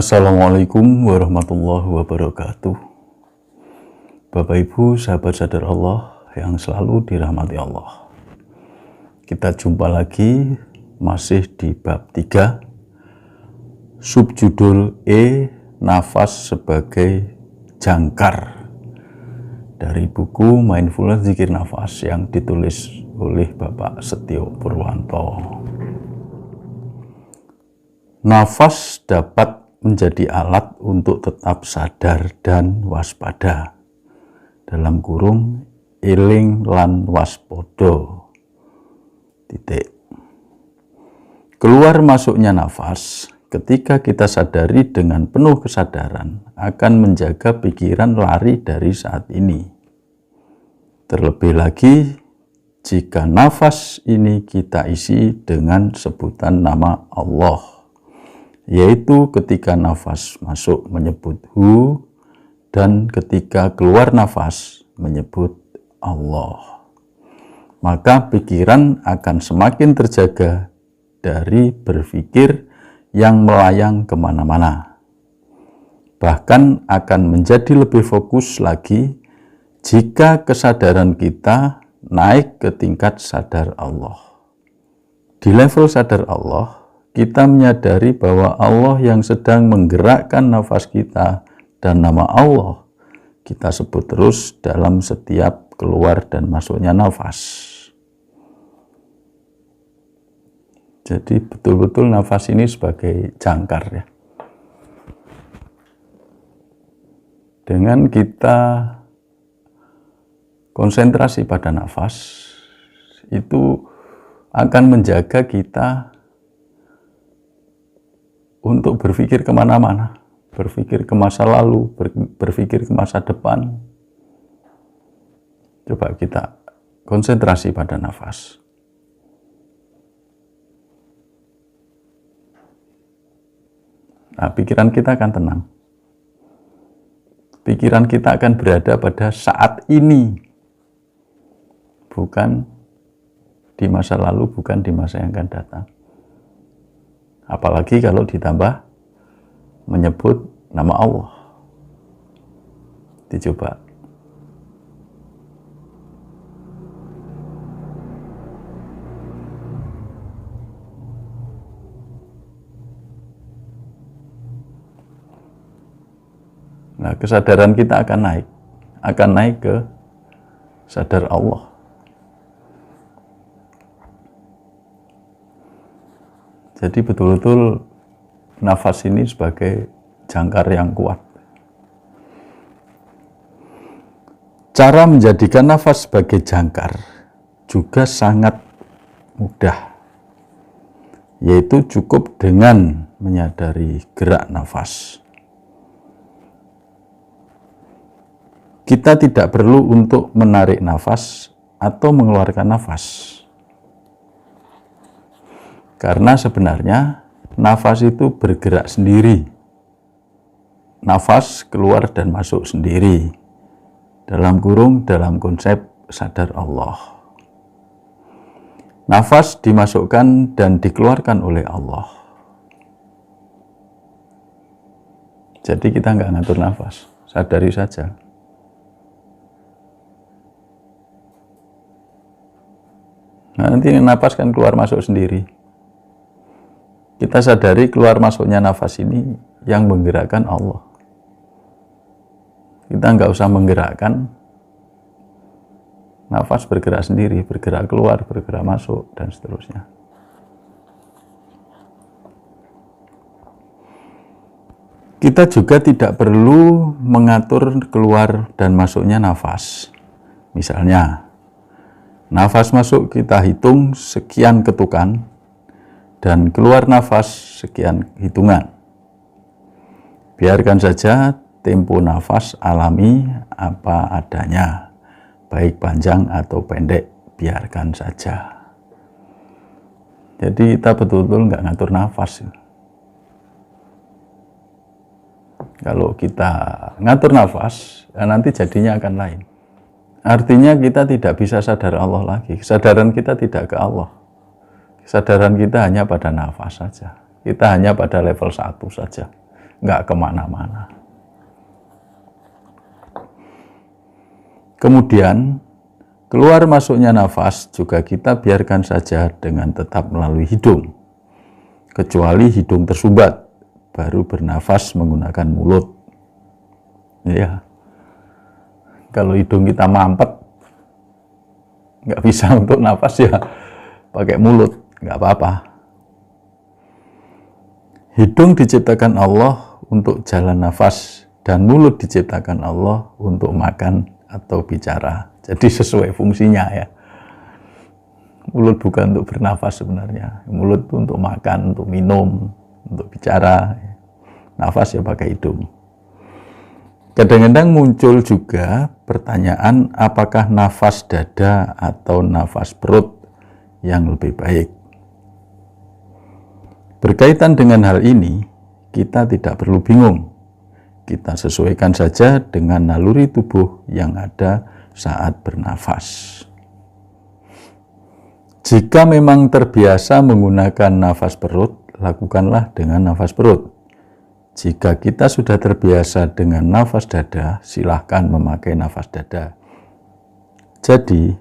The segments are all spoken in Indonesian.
Assalamualaikum warahmatullahi wabarakatuh. Bapak Ibu, sahabat sadar Allah yang selalu dirahmati Allah. Kita jumpa lagi masih di bab 3, subjudul nafas sebagai jangkar, dari buku Mindfulness Zikir Nafas yang ditulis oleh Bapak Setio Purwanto. Nafas dapat menjadi alat untuk tetap sadar dan waspada. Dalam kurung, eling lan waspodo. Keluar masuknya nafas ketika kita sadari dengan penuh kesadaran akan menjaga pikiran lari dari saat ini. Terlebih lagi jika nafas ini kita isi dengan sebutan nama Allah, yaitu ketika nafas masuk menyebut Hu dan ketika keluar nafas menyebut Allah. Maka pikiran akan semakin terjaga dari berpikir yang melayang kemana-mana. Bahkan akan menjadi lebih fokus lagi jika kesadaran kita naik ke tingkat sadar Allah. Di level sadar Allah, kita menyadari bahwa Allah yang sedang menggerakkan nafas kita dan nama Allah kita sebut terus dalam setiap keluar dan masuknya nafas. Jadi betul-betul nafas ini sebagai jangkar ya. Dengan kita konsentrasi pada nafas, itu akan menjaga kita untuk berpikir kemana-mana, berpikir ke masa lalu, berpikir ke masa depan. Coba kita konsentrasi pada nafas. Nah, pikiran kita akan tenang. Pikiran kita akan berada pada saat ini, bukan di masa lalu, bukan di masa yang akan datang. Apalagi kalau ditambah menyebut nama Allah. Dicoba. Nah, kesadaran kita akan naik ke sadar Allah. Jadi betul-betul nafas ini sebagai jangkar yang kuat. Cara menjadikan nafas sebagai jangkar juga sangat mudah, yaitu cukup dengan menyadari gerak nafas. Kita tidak perlu untuk menarik nafas atau mengeluarkan nafas. Karena sebenarnya nafas itu bergerak sendiri. Nafas keluar dan masuk sendiri. Dalam kurung, dalam konsep sadar Allah. Nafas dimasukkan dan dikeluarkan oleh Allah. Jadi kita nggak ngatur nafas, sadari saja. Nah, nanti nafas kan keluar masuk sendiri. Kita sadari keluar masuknya nafas ini yang menggerakkan Allah. Kita nggak usah menggerakkan, nafas bergerak sendiri, bergerak keluar, bergerak masuk, dan seterusnya. Kita juga tidak perlu mengatur keluar dan masuknya nafas. Misalnya, nafas masuk kita hitung sekian ketukan, dan keluar nafas sekian hitungan. Biarkan saja tempo nafas alami apa adanya, baik panjang atau pendek, biarkan saja. Jadi kita betul-betul nggak ngatur nafas. Kalau kita ngatur nafas, ya nanti jadinya akan lain. Artinya kita tidak bisa sadar Allah lagi. Kesadaran kita tidak ke Allah. Kesadaran kita hanya pada nafas saja. Kita hanya pada level 1 saja. nggak kemana-mana. Kemudian keluar masuknya nafas juga kita biarkan saja dengan tetap melalui hidung, kecuali hidung tersumbat, baru bernafas menggunakan mulut. Ya, kalau hidung kita mampet, nggak bisa untuk nafas ya pakai mulut, nggak apa-apa. Hidung diciptakan Allah untuk jalan nafas dan mulut diciptakan Allah untuk makan atau bicara. Jadi sesuai fungsinya ya. Mulut bukan untuk bernafas sebenarnya. Mulut itu untuk makan, untuk minum, untuk bicara. Nafas ya pakai hidung. Kadang-kadang muncul juga pertanyaan apakah nafas dada atau nafas perut yang lebih baik. Berkaitan dengan hal ini, kita tidak perlu bingung. Kita sesuaikan saja dengan naluri tubuh yang ada saat bernafas. Jika memang terbiasa menggunakan nafas perut, lakukanlah dengan nafas perut. Jika kita sudah terbiasa dengan nafas dada, silahkan memakai nafas dada. Jadi,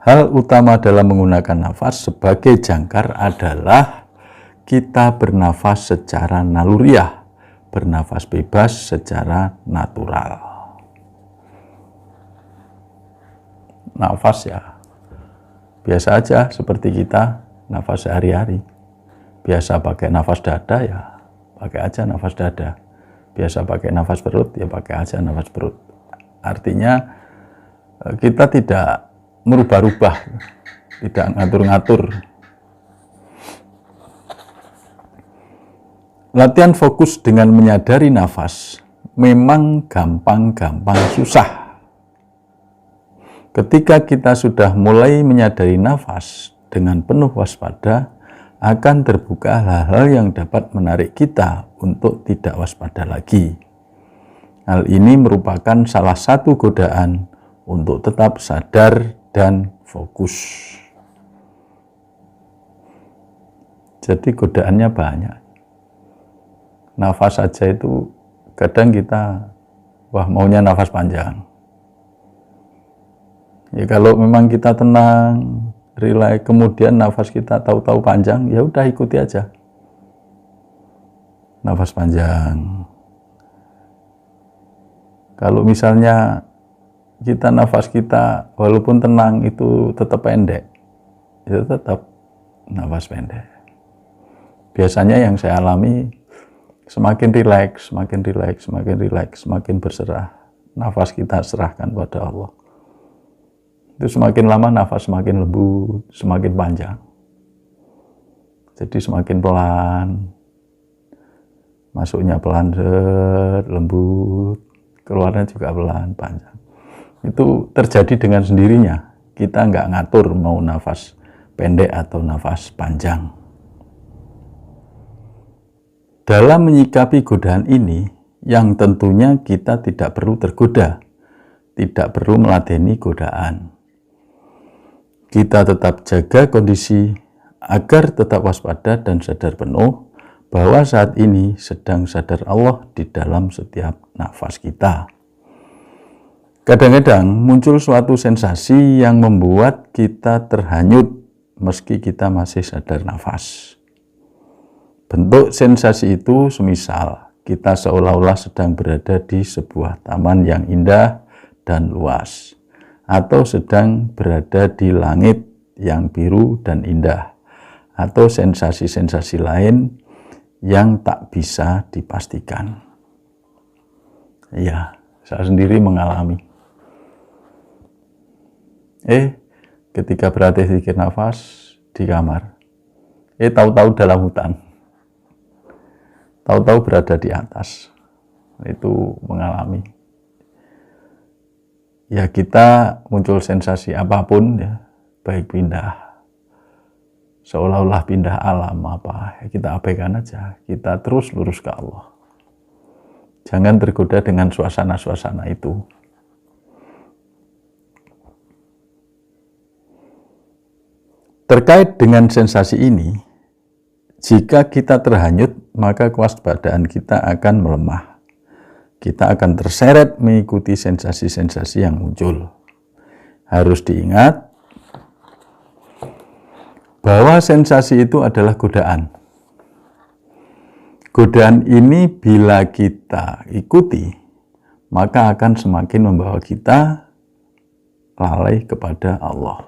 hal utama dalam menggunakan nafas sebagai jangkar adalah kita bernafas secara naluriah, bernafas bebas secara natural. Nafas ya biasa aja seperti kita nafas sehari-hari. Biasa pakai nafas dada ya pakai aja nafas dada. Biasa pakai nafas perut ya pakai aja nafas perut. Artinya kita tidak merubah-rubah, tidak ngatur-ngatur. Latihan fokus dengan menyadari nafas memang gampang-gampang susah. Ketika kita sudah mulai menyadari nafas dengan penuh waspada, akan terbuka hal-hal yang dapat menarik kita untuk tidak waspada lagi. Hal ini merupakan salah satu godaan untuk tetap sadar dan fokus. Jadi godaannya banyak. Nafas saja itu kadang kita maunya nafas panjang. Ya kalau memang kita tenang, rileks, kemudian nafas kita tahu-tahu panjang, ya udah ikuti aja. Nafas panjang. Kalau misalnya nafas kita walaupun tenang itu tetap pendek, itu tetap nafas pendek. Biasanya yang saya alami semakin rileks, semakin rileks, semakin rileks, semakin berserah. Nafas kita serahkan pada Allah. Itu semakin lama nafas semakin lembut, semakin panjang. Jadi semakin pelan. Masuknya pelan, lembut. Keluarnya juga pelan, panjang. Itu terjadi dengan sendirinya. Kita nggak ngatur mau nafas pendek atau nafas panjang. Dalam menyikapi godaan ini, yang tentunya kita tidak perlu tergoda, tidak perlu meladeni godaan. Kita tetap jaga kondisi agar tetap waspada dan sadar penuh bahwa saat ini sedang sadar Allah di dalam setiap nafas kita. Kadang-kadang muncul suatu sensasi yang membuat kita terhanyut meski kita masih sadar nafas. Bentuk sensasi itu semisal kita seolah-olah sedang berada di sebuah taman yang indah dan luas, atau sedang berada di langit yang biru dan indah, atau sensasi-sensasi lain yang tak bisa dipastikan. Ya, saya sendiri mengalami. Ketika berhenti sedikit nafas di kamar, tahu-tahu dalam hutan. Tahu-tahu berada di atas, itu mengalami. Ya kita muncul sensasi apapun ya, baik pindah, seolah-olah pindah alam apa, ya kita abaikan aja, kita terus lurus ke Allah. Jangan tergoda dengan suasana-suasana itu. Terkait dengan sensasi ini, Jika kita terhanyut, maka kewaspadaan kita akan melemah. Kita akan terseret mengikuti sensasi-sensasi yang muncul. Harus diingat bahwa sensasi itu adalah godaan. Godaan ini bila kita ikuti, maka akan semakin membawa kita lalai kepada Allah.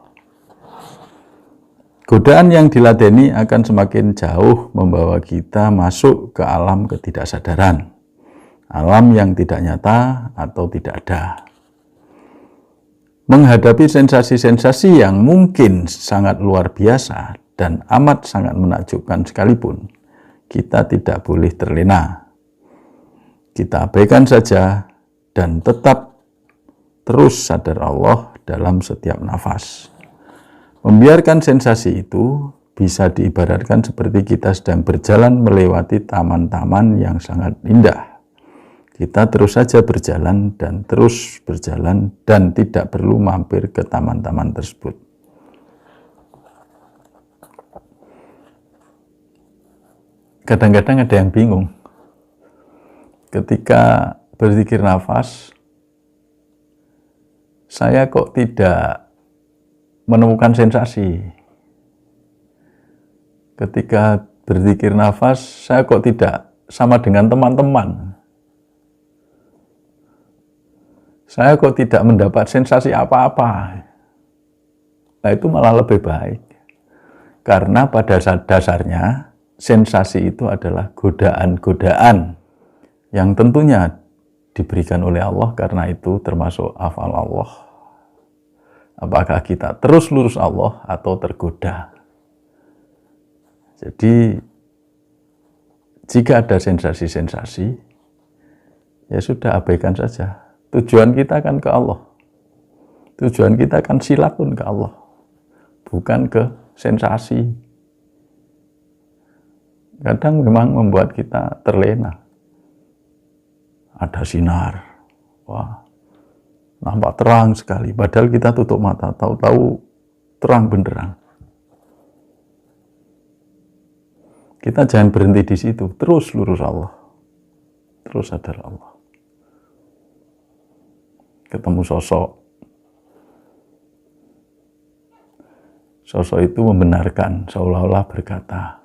Godaan yang diladeni akan semakin jauh membawa kita masuk ke alam ketidaksadaran, alam yang tidak nyata atau tidak ada. Menghadapi sensasi-sensasi yang mungkin sangat luar biasa dan amat sangat menakjubkan sekalipun, kita tidak boleh terlena. Kita abaikan saja dan tetap terus sadar Allah dalam setiap nafas. Membiarkan sensasi itu bisa diibaratkan seperti kita sedang berjalan melewati taman-taman yang sangat indah. Kita terus saja berjalan dan terus berjalan dan tidak perlu mampir ke taman-taman tersebut. Kadang-kadang ada yang bingung. Ketika berzikir nafas, saya kok tidak menemukan sensasi. Ketika berzikir nafas, saya kok tidak sama dengan teman-teman. Saya kok tidak mendapat sensasi apa-apa. Nah, itu malah lebih baik. Karena pada dasarnya, sensasi itu adalah godaan-godaan yang tentunya diberikan oleh Allah, karena itu termasuk afal Allah. Apakah kita terus lurus Allah atau tergoda? Jadi, jika ada sensasi-sensasi, ya sudah, abaikan saja. Tujuan kita kan ke Allah. Tujuan kita kan silatun ke Allah. Bukan ke sensasi. Kadang memang membuat kita terlena. Ada sinar. Wah, nampak terang sekali. Padahal kita tutup mata. Tahu-tahu terang benderang. Kita jangan berhenti di situ. Terus lurus Allah. Terus sadar Allah. Ketemu sosok. Sosok itu membenarkan, seolah-olah berkata,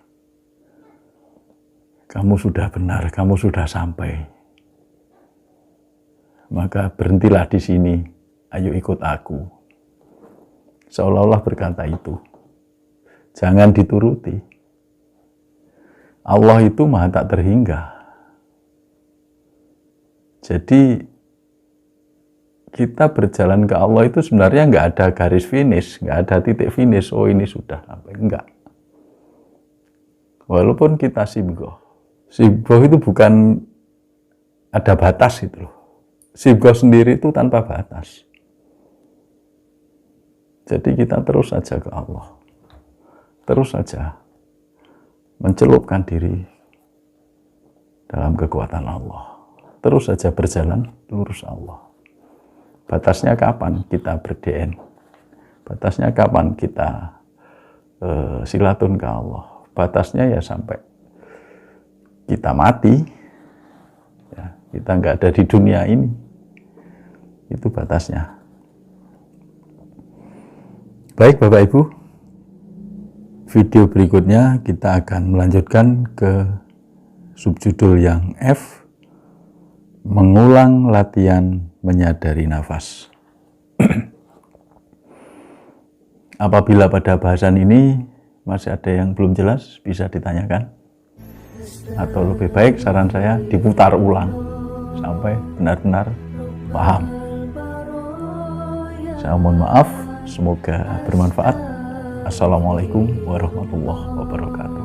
kamu sudah benar, kamu sudah sampai. Maka berhentilah di sini, ayo ikut aku. Seolah-olah berkata itu. Jangan dituruti. Allah itu maha tak terhingga. Jadi, kita berjalan ke Allah itu sebenarnya nggak ada garis finish, nggak ada titik finish. Oh, ini sudah sampai, enggak. Walaupun kita sibgoh. Sibgoh itu bukan ada batas gitu loh. Sibgoh sendiri itu tanpa batas. Jadi kita terus saja ke Allah. Terus saja mencelupkan diri dalam kekuatan Allah. Terus saja berjalan lurus Allah. Batasnya kapan kita ber-DN? Batasnya kapan kita silatun ke Allah? Batasnya ya sampai kita mati. Ya, kita nggak ada di dunia ini. Itu batasnya. Baik Bapak Ibu, video berikutnya kita akan melanjutkan ke subjudul yang F, mengulang latihan menyadari nafas. Apabila pada bahasan ini masih ada yang belum jelas, bisa ditanyakan. Atau lebih baik saran saya diputar ulang sampai benar-benar paham. Saya mohon maaf, semoga bermanfaat. Assalamualaikum warahmatullahi wabarakatuh.